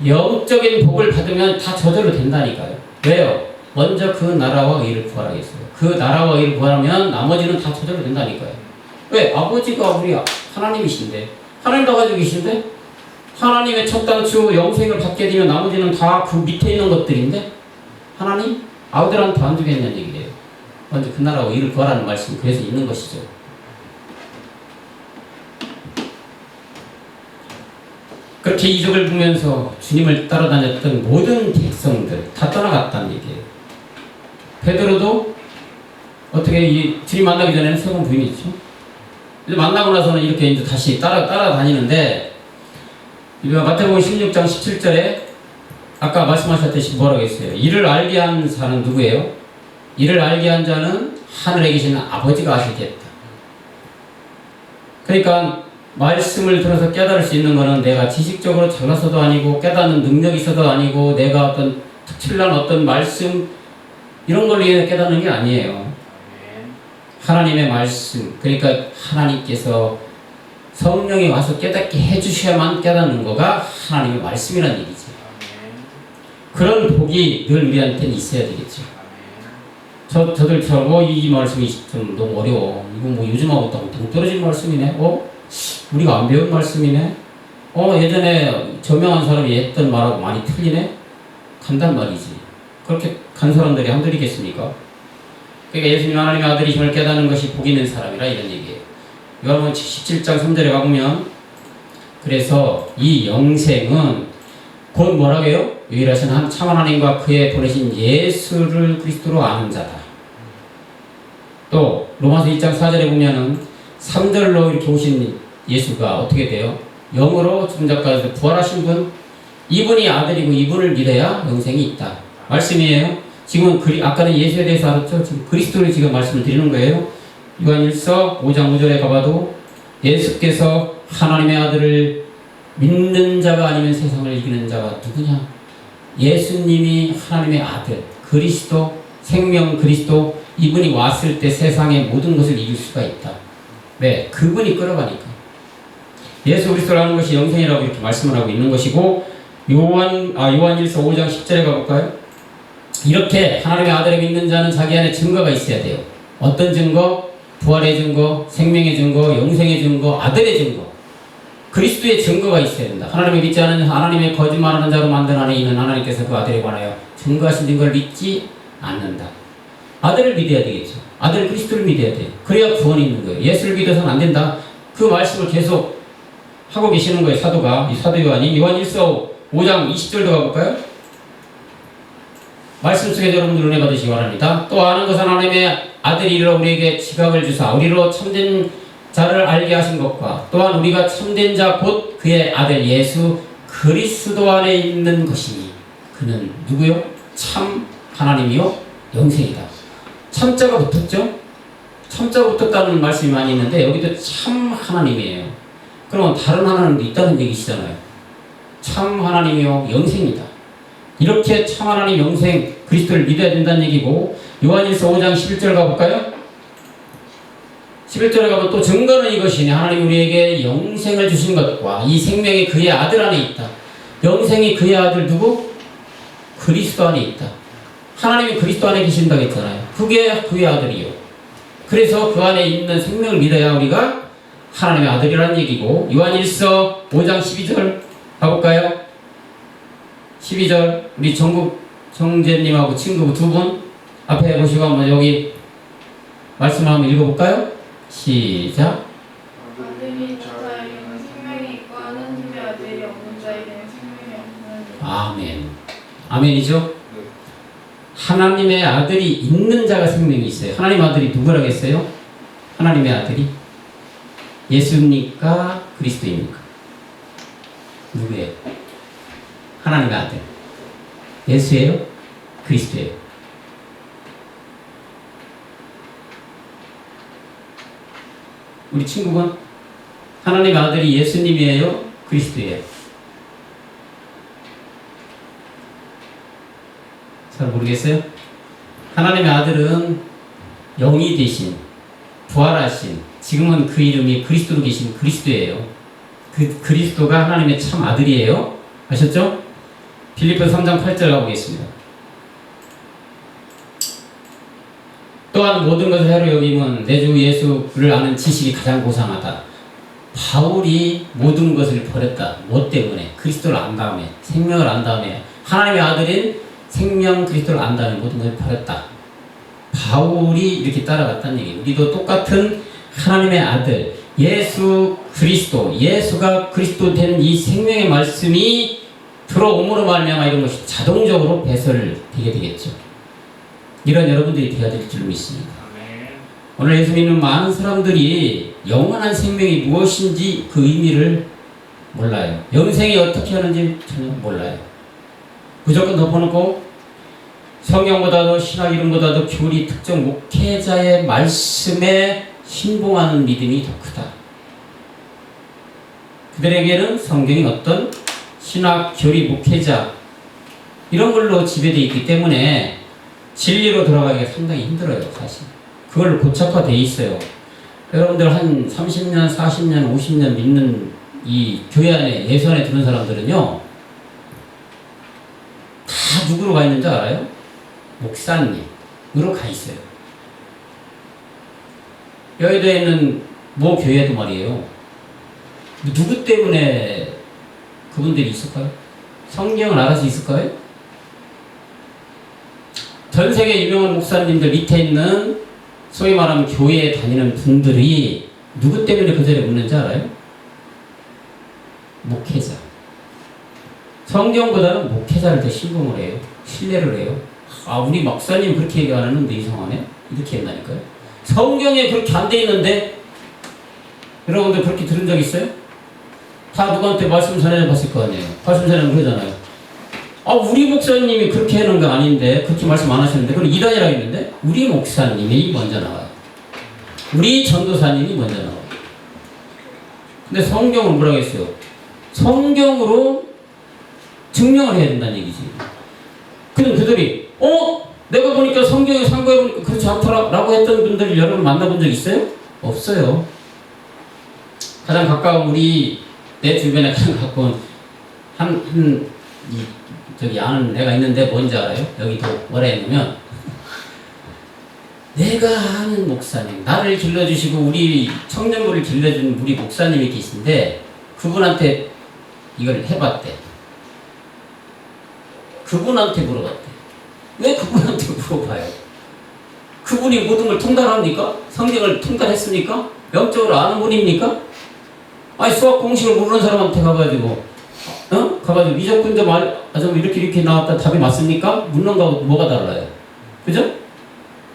영적인 복을 받으면 다 저절로 된다니까요. 왜요? 먼저 그 나라와 의를 구하라 했어요. 그 나라와 의를 구하면 나머지는 다 저절로 된다니까요. 왜? 아버지가 우리 하나님이신데 하나님 다 가지고 계신데 하나님의 첫 단추 영생을 받게 되면 나머지는 다 그 밑에 있는 것들인데 하나님 아들한테 안 주겠냐는 얘기예요. 먼저 그 나라와 의를 구하라는 말씀이 그래서 있는 것이죠. 그렇게 이적을 보면서 주님을 따라다녔던 모든 백성들 다 떠나갔다는 얘기예요. 베드로도 어떻게 주님 만나기 전에는 세 번 부인했죠. 만나고 나서는 이렇게 이제 다시 따라다니는데 마태복음 16장 17절에 아까 말씀하셨듯이 뭐라고 했어요? 이를 알게 한 자는 누구예요? 이를 알게 한 자는 하늘에 계시는 아버지가 아시겠다. 그러니까 말씀을 들어서 깨달을 수 있는 것은 내가 지식적으로 잘나서도 아니고 깨닫는 능력이 있어도 아니고 내가 어떤 특출난 어떤 말씀 이런 걸로 인해 깨닫는 게 아니에요. 하나님의 말씀, 그러니까 하나님께서 성령이 와서 깨닫게 해주셔야만 깨닫는 거가 하나님의 말씀이라는 얘기죠. 그런 복이 늘 우리한테는 있어야 되겠죠. 저들처럼 이 말씀이 좀 너무 어려워. 이거 뭐 요즘하고 동떨어진 말씀이네. 우리가 안 배운 말씀이네. 예전에 저명한 사람이 했던 말하고 많이 틀리네. 간단 말이지. 그렇게 간 사람들이 한둘이겠습니까? 그러니까 예수님 하나님의 아들이심을 깨닫는 것이 복 있는 사람이라 이런 얘기예요. 요한복음 17장 3절에 가보면 그래서 이 영생은 곧 뭐라고 해요? 유일하신 참 하나님과 그의 보내신 예수를 그리스도로 아는 자다. 또 로마서 2장 4절에 보면은 3절로 이렇게 오신 예수가 어떻게 돼요? 영으로 죽은 자 가운데서 부활하신 분, 이분이 아들이고 이분을 믿어야 영생이 있다. 말씀이에요. 지금 아까는 예수에 대해서 알았죠? 지금 그리스도를 지금 말씀을 드리는 거예요. 요한일서 5장 5절에 가봐도 예수께서 하나님의 아들을 믿는 자가 아니면 세상을 이기는 자가 누구냐? 예수님이 하나님의 아들, 그리스도, 생명 그리스도, 이분이 왔을 때 세상의 모든 것을 이길 수가 있다. 네, 그분이 끌어가니까. 예수 그리스도를 아는 것이 영생이라고 이렇게 말씀을 하고 있는 것이고, 요한일서 5장 10절에 가볼까요? 이렇게 하나님의 아들을 믿는 자는 자기 안에 증거가 있어야 돼요. 어떤 증거? 부활의 증거, 생명의 증거, 영생의 증거, 아들의 증거. 그리스도의 증거가 있어야 된다. 하나님을 믿지 않은 하나님의 거짓말하는 자로 만든 이는 하나님께서 그 아들에 관하여 증거하신 증거를 믿지 않는다. 아들을 믿어야 되겠죠. 아들 그리스도를 믿어야 돼요. 그래야 구원이 있는 거예요. 예수를 믿어서는 안 된다. 그 말씀을 계속 하고 계시는 거예요. 사도가. 이 사도 요한이. 요한일서 5장 20절도 가볼까요? 말씀 속에 여러분들 은혜 받으시기 바랍니다. 또 아는 것은 하나님의 아들이 이르러 우리에게 지각을 주사 우리로 참된 자를 알게 하신 것과 또한 우리가 참된 자 곧 그의 아들 예수 그리스도 안에 있는 것이니 그는 누구요? 참 하나님이요 영생이다. 참자가 붙었죠? 참자가 붙었다는 말씀이 많이 있는데 여기도 참 하나님이에요. 그러면 다른 하나님도 있다는 얘기시잖아요. 참 하나님이요 영생이다. 이렇게 참 하나님 영생 그리스도를 믿어야 된다는 얘기고, 요한일서 5장 11절 가볼까요? 11절에 가면 또 증거는 이것이니 하나님 우리에게 영생을 주신 것과 이 생명이 그의 아들 안에 있다. 영생이 그의 아들 누구? 그리스도 안에 있다. 하나님이 그리스도 안에 계신다고 했잖아요. 그게 그의 아들이요. 그래서 그 안에 있는 생명을 믿어야 우리가 하나님의 아들이라는 얘기고, 요한일서 5장 12절 가볼까요? 12절 우리 정재님하고 친구 두 분 앞에 보시고 한번 여기 말씀을 한번 읽어볼까요? 시작. 아들이 자에게는 생명이 있고 하나님의 아들이 없는 자에게는 생명이 없는. 아멘. 아멘이죠? 하나님의 아들이 있는 자가 생명이 있어요. 하나님 아들이 누구라고 했어요? 하나님의 아들이 예수입니까? 그리스도입니까? 누구예요? 하나님의 아들. 예수예요? 그리스도예요? 우리 친구분, 하나님의 아들이 예수님이에요? 그리스도예요? 잘 모르겠어요? 하나님의 아들은 영이 되신, 부활하신, 지금은 그 이름이 그리스도로 계신 그리스도예요. 그 그리스도가 하나님의 참 아들이에요. 아셨죠? 빌립보서 3장 8절 가보겠습니다. 또한 모든 것을 해로 여김은 내 주 예수를 아는 지식이 가장 고상하다. 바울이 모든 것을 버렸다. 뭐 때문에? 그리스도를 안 다음에, 생명을 안 다음에, 하나님의 아들인 생명 그리스도를 안 다음에 모든 것을 버렸다. 바울이 이렇게 따라갔다는 얘기예요. 우리도 똑같은 하나님의 아들 예수 그리스도, 예수가 그리스도 된 이 생명의 말씀이 들어옴으로 말미암아 이런 것이 자동적으로 배설되게 되겠죠. 이런 여러분들이 되어야 될 줄 믿습니다. 오늘 예수 믿는 많은 사람들이 영원한 생명이 무엇인지 그 의미를 몰라요. 영생이 어떻게 하는지 전혀 몰라요. 무조건 덮어놓고 성경보다도 신학 이름보다도 교리 특정 목회자의 말씀에 신봉하는 믿음이 더 크다. 그들에게는 성경이 어떤 신학, 교리, 목회자 이런 걸로 지배되어 있기 때문에 진리로 돌아가기가 상당히 힘들어요. 사실 그걸 고착화되어 있어요. 여러분들 한 30년, 40년, 50년 믿는 이 교회 안에, 예수 안에 드는 사람들은요 다 누구로 가 있는 줄 알아요? 목사님으로 가 있어요. 여의도에 있는 모 교회도 말이에요. 누구 때문에 그분들이 있을까요? 성경을 알아서 있을까요? 전 세계 유명한 목사님들 밑에 있는 소위 말하면 교회에 다니는 분들이 누구 때문에 그 자리에 오는지 알아요? 목회자. 성경보다는 목회자를 더 신봉을 해요. 신뢰를 해요. 아, 우리 목사님 그렇게 얘기 안 하는데 이상하네? 이렇게 했나니까요. 성경에 그렇게 안 돼 있는데 여러분들 그렇게 들은 적 있어요? 다 누구한테 말씀 전해 봤을 거 아니에요. 말씀 전하면 그러잖아요. 아, 우리 목사님이 그렇게 하는 거 아닌데, 그렇게 말씀 안 하시는데, 그럼 이단이라고 했는데, 우리 목사님이 먼저 나와요. 우리 전도사님이 먼저 나와요. 근데 성경은 뭐라고 했어요? 성경으로 증명을 해야 된다는 얘기지. 그럼 그들이, 내가 보니까 성경에 상고해보니까 그렇지 않더라 라고 했던 분들을 여러분 만나본 적 있어요? 없어요. 가장 가까운 내 주변에 가장 가까운 저기 아는 애가 있는데 뭔지 알아요? 여기도 뭐라 했냐면 내가 아는 목사님, 나를 길러주시고 우리 청년부를 길러준 우리 목사님이 계신데 그분한테 이걸 해봤대. 그분한테 물어봤대. 왜 그분한테 물어봐요? 그분이 모든 걸 통달합니까? 성경을 통달했습니까? 영적으로 아는 분입니까? 아니 수학 공식을 모르는 사람한테 가가지고 가가지고 미적분자 좀 이렇게 나왔다 답이 맞습니까? 묻는 거하고 뭐가 달라요? 그죠?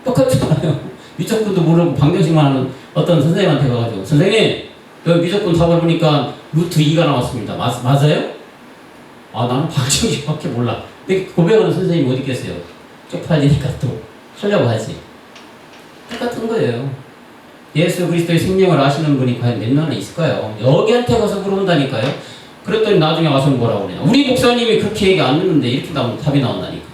똑같잖아요. 미적분도 모르고 방정식만 하는 어떤 선생님한테 가가지고 선생님 여기 미적분 답을 보니까 루트 2가 나왔습니다. 맞아요? 아 나는 방정식밖에 몰라. 근데 고백하는 선생님이 어디 있겠어요? 쪽팔리니까 또 하려고 하지. 똑같은 거예요. 예수 그리스도의 생명을 아시는 분이 과연 몇 명이나 있을까요? 여기한테 가서 물어본다니까요. 그랬더니 나중에 와서 뭐라고 그러냐. 우리 목사님이 그렇게 얘기 안 했는데 이렇게 나오면 답이 나온다니까.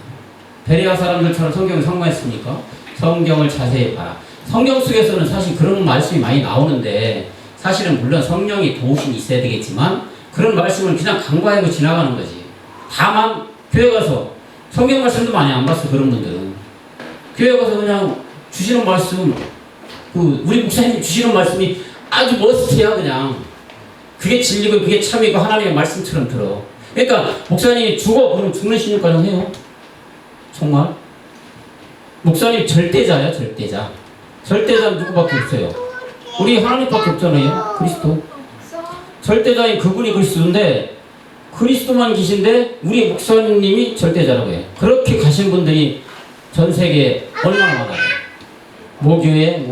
베레아 사람들처럼 성경을 상고했습니까? 성경을 자세히 봐라. 성경 속에서는 사실 그런 말씀이 많이 나오는데 사실은 물론 성령이 도우심이 있어야 되겠지만 그런 말씀을 그냥 간과하고 지나가는 거지. 다만 교회 가서 성경 말씀도 많이 안 봤어. 그런 분들은 교회 가서 그냥 주시는 말씀 우리 목사님이 주시는 말씀이 아주 머스트야. 그냥 그게 진리고 그게 참이고 하나님의 말씀처럼 들어. 그러니까 목사님이 죽어 그러면 죽는 신유까지 해요. 정말 목사님 절대자야. 절대자는 누구밖에 없어요? 우리 하나님밖에 없잖아요. 그리스도. 절대자인 그분이 그리스도인데 그리스도만 계신데 우리 목사님이 절대자라고 해요. 그렇게 가신 분들이 전 세계에 얼마나 많아요. 모교회.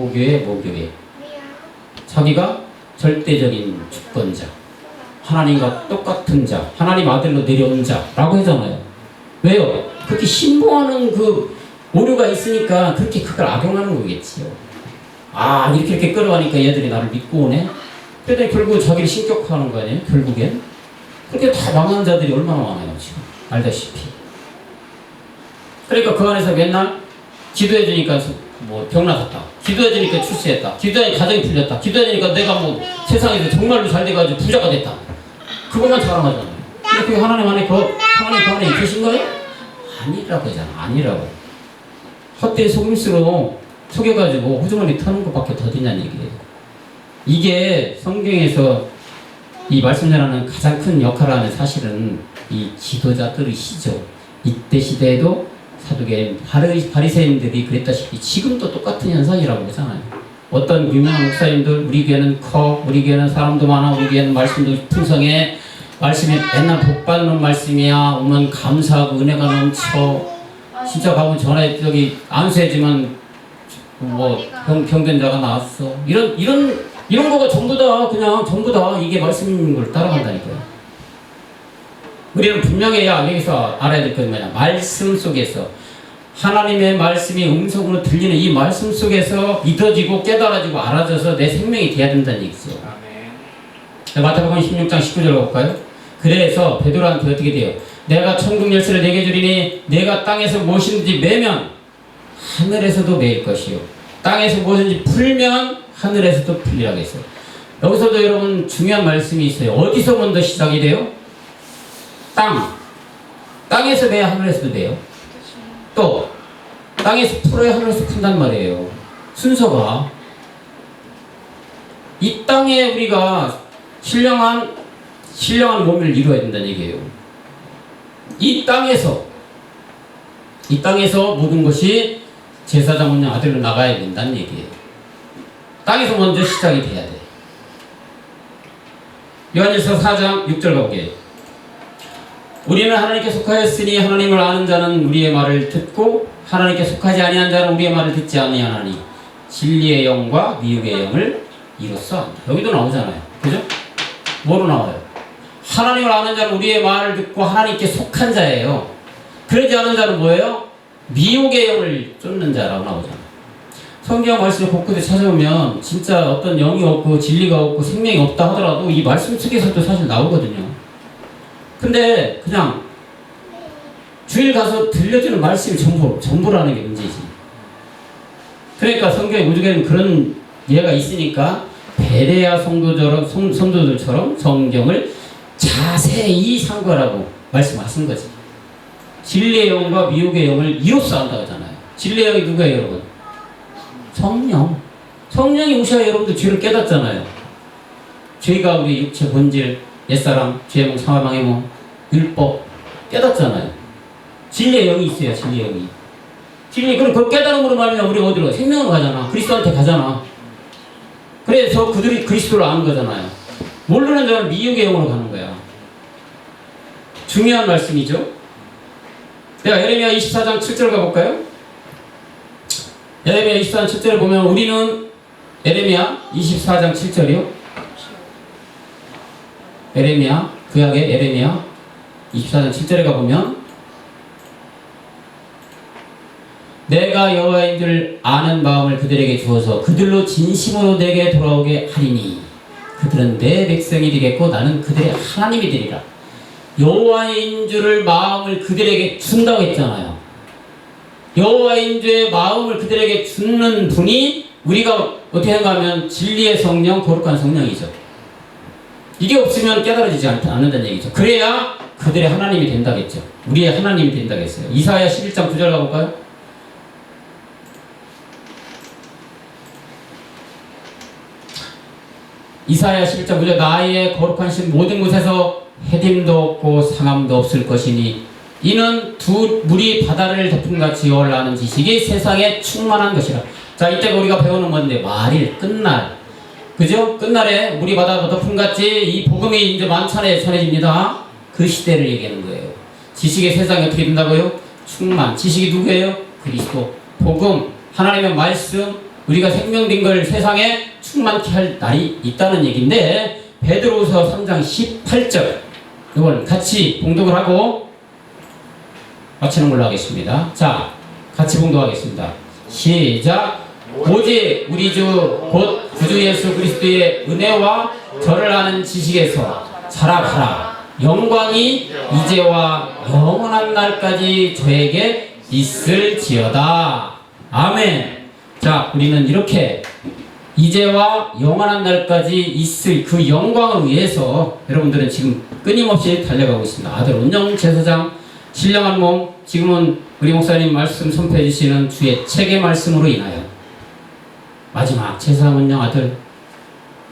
자기가 절대적인 주권자, 하나님과 똑같은 자, 하나님 아들로 내려온 자라고 하잖아요. 왜요? 그렇게 신봉하는 그 오류가 있으니까 그렇게 그걸 악용하는 거겠지요. 아 이렇게 끌어가니까 얘들이 나를 믿고 오네. 그러더니 결국 자기를 신격화하는 거 아니에요? 결국엔 그렇게 다 망한 자들이 얼마나 많아요 지금 알다시피. 그러니까 그 안에서 맨날 기도해주니까 뭐 병 나섰다. 기도해주니까 출세했다. 기도해주니까 가정이 풀렸다. 기도해주니까 내가 뭐 세상에서 정말로 잘 돼가지고 부자가 됐다. 그것만 자랑하잖아요. 근데 그게 하나님 안에 하나님 그 안에 계신 거예요? 아니라고 하잖아. 아니라고. 헛된 속임수로 속여가지고 호주머니 터는 것밖에 더디냐는 얘기예요. 이게 성경에서 이 말씀 전하는 가장 큰 역할을 하는 사실은 이 지도자들이시죠. 이때 시대에도 사두개인 바리새인들이 그랬다시피 지금도 똑같은 현상이라고 하잖아요. 어떤 유명한 목사님들 우리 교회는 커, 우리 교회는 사람도 많아, 우리 교회는 말씀도 풍성해, 말씀이 맨날 복 받는 말씀이야, 오면 감사하고 은혜가 넘쳐, 진짜 가면 전에 저기 안수해지만 뭐 병든 자가 나왔어, 이런 거가 전부 다 그냥 전부 다 이게 말씀인 걸 따라간다니까요. 우리는 분명히 여기서 알아야 될 건 뭐냐, 말씀 속에서 하나님의 말씀이 음성으로 들리는 이 말씀 속에서 믿어지고 깨달아지고 알아져서 내 생명이 돼야 된다는 얘기죠. 마태복음 16장 19절 볼까요? 그래서 베드로한테 어떻게 돼요? 내가 천국 열쇠를 내게 주리니 내가 땅에서 무엇이든지 매면 하늘에서도 매일 것이요, 땅에서 무엇이든지 풀면 하늘에서도 풀리라고 했어요. 여기서도 여러분 중요한 말씀이 있어요. 어디서 먼저 시작이 돼요? 땅에서 매야 하늘에서도 돼요. 또 땅에서 풀어야 하늘에서 푼단 말이에요. 순서가 이 땅에 우리가 신령한 몸을 이루어야 된다는 얘기예요. 이 땅에서 모든 것이 제사장 운영 아들로 나가야 된다는 얘기예요. 땅에서 먼저 시작이 돼야 돼. 요한일서 4장 6절 가보게요. 우리는 하나님께 속하였으니 하나님을 아는 자는 우리의 말을 듣고 하나님께 속하지 아니한 자는 우리의 말을 듣지 아니하나니 진리의 영과 미혹의 영을 이로써 안다. 여기도 나오잖아요. 그죠? 뭐로 나와요? 하나님을 아는 자는 우리의 말을 듣고 하나님께 속한 자예요. 그러지 않은 자는 뭐예요? 미혹의 영을 쫓는 자라고 나오잖아요. 성경 말씀을 곳곳에 찾아보면 진짜 어떤 영이 없고 진리가 없고 생명이 없다 하더라도 이 말씀 속에서도 사실 나오거든요. 근데 그냥 주일 가서 들려주는 말씀이 전부라는 게 문제지. 그러니까 성경에 무조건 그런 예가 있으니까 베레아 성도들처럼 성경을 자세히 상고하라고 말씀하신 거지. 진리의 영과 미혹의 영을 이로써 안다고 하잖아요. 진리의 영이 누구예요, 여러분? 성령. 성령이 오셔야 여러분들 죄를 깨닫잖아요. 죄가 우리 육체 본질, 옛사람, 죄의 몸, 사망의 몸, 율법 깨닫잖아요. 진리의 영이 있어요. 진리의 영이. 그럼 그 깨달음으로 말하면 우리가 어디로? 생명으로 가잖아. 그리스도한테 가잖아. 그래서 그들이 그리스도를 아는 거잖아요. 모르는 자는 미혹의 영으로 가는 거야. 중요한 말씀이죠. 내가 예레미야 24장 7절 가볼까요? 예레미야 24장 7절을 보면 우리는 예레미야 24장 7절이요. 예레미야, 구약의 예레미야 24장 7절에 가보면 내가 여호와인 줄 아는 마음을 그들에게 주어서 그들로 진심으로 내게 돌아오게 하리니 그들은 내 백성이 되겠고 나는 그들의 하나님이 되리라. 여호와인 줄을 마음을 그들에게 준다고 했잖아요. 여호와인 줄의 마음을 그들에게 주는 분이 우리가 어떻게 하면 진리의 성령, 거룩한 성령이죠. 이게 없으면 깨달아지지 않는다는 얘기죠. 그래야 그들의 하나님이 된다겠죠. 우리의 하나님이 된다겠어요. 이사야 11장 9절 가볼까요? 이사야 11장 9절 나의 거룩한 신 모든 곳에서 해딤도 없고 상함도 없을 것이니 이는 두 물이 바다를 덮음같이 올라오는 지식이 세상에 충만한 것이라. 자, 이때가 우리가 배우는 건데 말일, 끝날, 그죠? 끝날에 물이 바다 덮음같이 이 복음이 이제 만찬에 전해집니다. 그 시대를 얘기하는 거예요. 지식의 세상이 어떻게 된다고요? 충만. 지식이 누구예요? 그리스도. 복음, 하나님의 말씀, 우리가 생명된 걸 세상에 충만케 할 날이 있다는 얘기인데 베드로후서 3장 18절 이걸 같이 봉독을 하고 마치는 걸로 하겠습니다. 자, 같이 봉독하겠습니다. 시작. 오직 우리 주 곧 구주 예수 그리스도의 은혜와 저를 아는 지식에서 자라가라. 영광이 이제와 영원한 날까지 저에게 있을지어다. 아멘. 자, 우리는 이렇게 이제와 영원한 날까지 있을 그 영광을 위해서 여러분들은 지금 끊임없이 달려가고 있습니다. 아들 온영 제사장, 신령한 몸, 지금은 우리 목사님 말씀 선포해 주시는 주의 책의 말씀으로 인하여 마지막 제사장 온영 아들,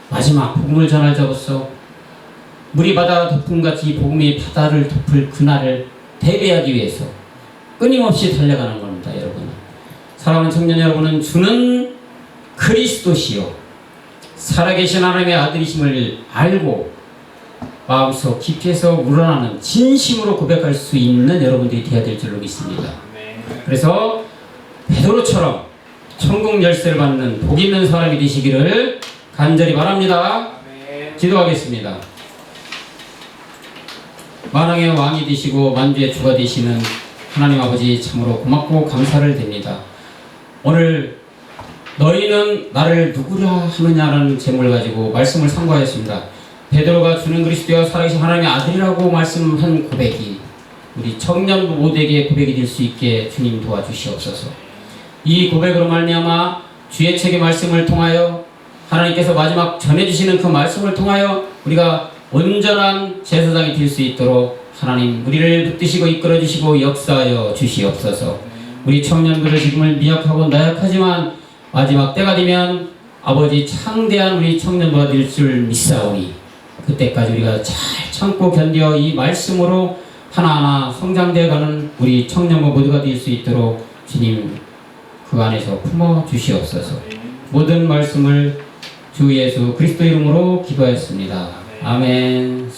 마지막 복음을 전할 자로서 물이 바다 덮음같이 복음이 바다를 덮을 그날을 대비하기 위해서 끊임없이 달려가는 겁니다. 여러분, 사랑하는 청년 여러분은 주는 그리스도시요 살아계신 하나님의 아들이심을 알고 마음속 깊이에서 우러나는 진심으로 고백할 수 있는 여러분들이 되어야 될 줄로 믿습니다. 그래서 베드로처럼 천국 열쇠를 받는 복 있는 사람이 되시기를 간절히 바랍니다. 기도하겠습니다. 만왕의 왕이 되시고 만주의 주가 되시는 하나님 아버지, 참으로 고맙고 감사를 드립니다. 오늘 너희는 나를 누구라 하느냐라는 제목을 가지고 말씀을 상고하였습니다. 베드로가 주는 그리스도와 살아계신 하나님의 아들이라고 말씀한 고백이 우리 청년부 모두에게 고백이 될 수 있게 주님 도와주시옵소서. 이 고백으로 말미암아 주의 책의 말씀을 통하여 하나님께서 마지막 전해주시는 그 말씀을 통하여 우리가 온전한 제사장이 될 수 있도록 하나님 우리를 붙드시고 이끌어주시고 역사하여 주시옵소서. 우리 청년들을 지금을 미약하고 나약하지만 마지막 때가 되면 아버지 창대한 우리 청년부가 될 줄 믿사오니 그때까지 우리가 잘 참고 견뎌 이 말씀으로 하나하나 성장되어가는 우리 청년부 모두가 될 수 있도록 주님 그 안에서 품어 주시옵소서. 모든 말씀을 주 예수 그리스도 이름으로 기도하였습니다. 아멘.